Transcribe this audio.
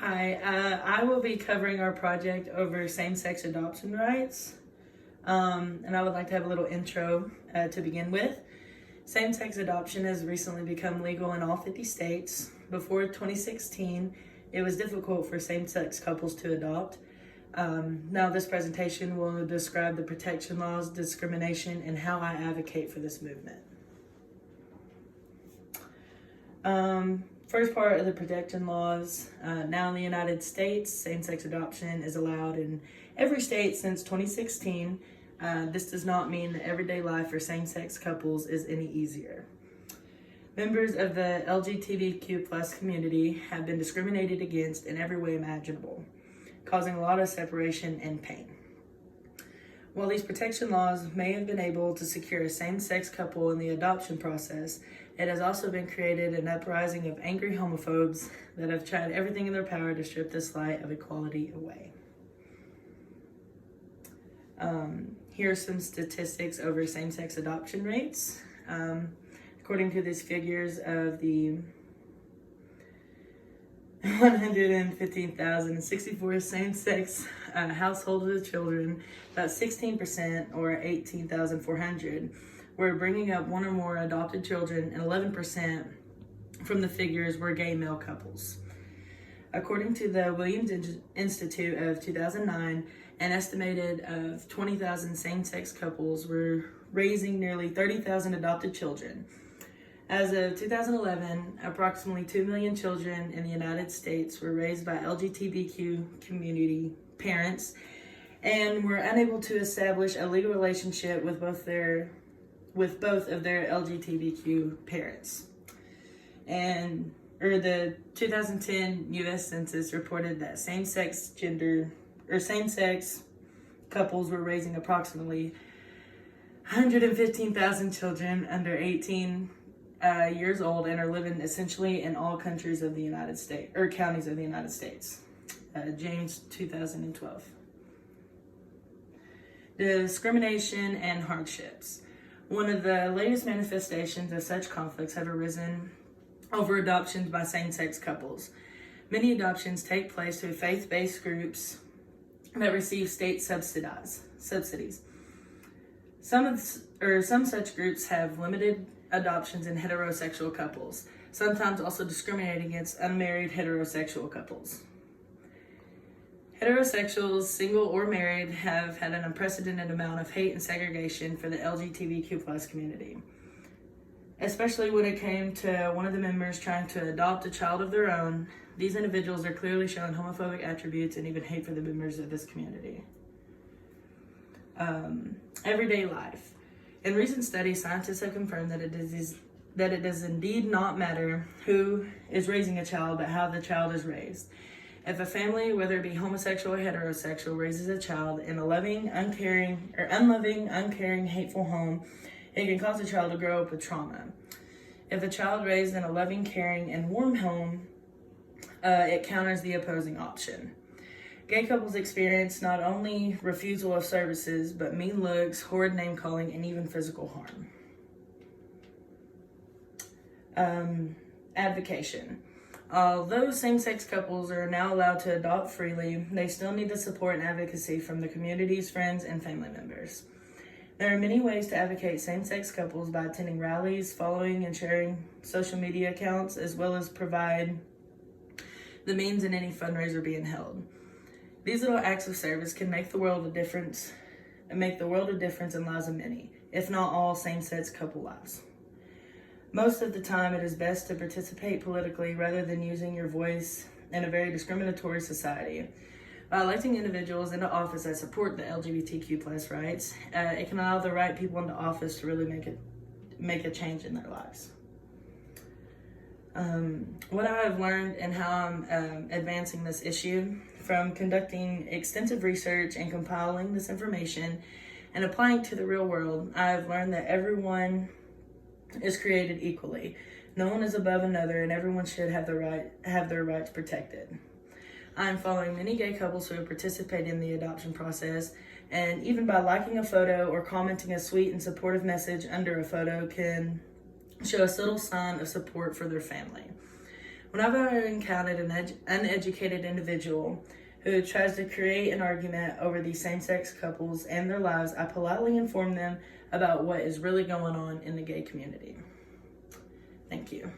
Hi, I will be covering our project over same-sex adoption rights. And I would like to have a little intro to begin with. Same-sex adoption has recently become legal in all 50 states. Before 2016, it was difficult for same-sex couples to adopt. Now this presentation will describe the protection laws, discrimination, and how I advocate for this movement. First part of the protection laws. Now in the United States, same-sex adoption is allowed in every state since 2016. This does not mean that everyday life for same-sex couples is any easier. Members of the LGBTQ plus community have been discriminated against in every way imaginable, causing a lot of separation and pain. While these protection laws may have been able to secure a same-sex couple in the adoption process, it has also been created an uprising of angry homophobes that have tried everything in their power to strip this light of equality away. Here are some statistics over same-sex adoption rates. According to these figures of the 115,064 same-sex households with children, about 16%, or 18,400, were bringing up one or more adopted children, and 11% from the figures were gay male couples. According to the Williams Institute of 2009, an estimated of 20,000 same-sex couples were raising nearly 30,000 adopted children. As of 2011, approximately 2 million children in the United States were raised by LGBTQ community parents and were unable to establish a legal relationship with both of their LGBTQ parents. The 2010 U.S. Census reported that same-sex couples were raising approximately 115,000 children under 18 years old and are living essentially in all countries of the United States, or counties of the United States. James 2012. Discrimination and hardships. One of the latest manifestations of such conflicts have arisen over adoptions by same-sex couples. Many adoptions take place through faith-based groups that receive state subsidies. Some such groups have limited adoptions in heterosexual couples, sometimes also discriminating against unmarried heterosexual couples. Heterosexuals, single or married, have had an unprecedented amount of hate and segregation for the LGBTQ plus community, especially when it came to one of the members trying to adopt a child of their own. These individuals are clearly showing homophobic attributes and even hate for the members of this community. Everyday life. In recent studies, scientists have confirmed that it does indeed not matter who is raising a child, but how the child is raised. If a family, whether it be homosexual or heterosexual, raises a child in a unloving, uncaring, hateful home, it can cause a child to grow up with trauma. If a child raised in a loving, caring, and warm home, it counters the opposing option. Gay couples experience not only refusal of services, but mean looks, horrid name-calling, and even physical harm. Advocation. Although same-sex couples are now allowed to adopt freely, they still need the support and advocacy from the community's friends and family members. There are many ways to advocate same-sex couples by attending rallies, following and sharing social media accounts, as well as provide the means in any fundraiser being held. These little acts of service can make the world of difference in the lives of many, if not all, same-sex couple lives. Most of the time, it is best to participate politically rather than using your voice in a very discriminatory society. By electing individuals into office that support the LGBTQ plus rights, it can allow the right people into office to really make a change in their lives. What I have learned and how I'm advancing this issue from conducting extensive research and compiling this information and applying to the real world, I have learned that everyone is created equally. No one is above another, and everyone should have their rights protected. I am following many gay couples who have participated in the adoption process, and even by liking a photo or commenting a sweet and supportive message under a photo can show a subtle sign of support for their family. Whenever I encountered an uneducated individual who tries to create an argument over these same-sex couples and their lives, I politely inform them about what is really going on in the gay community. Thank you.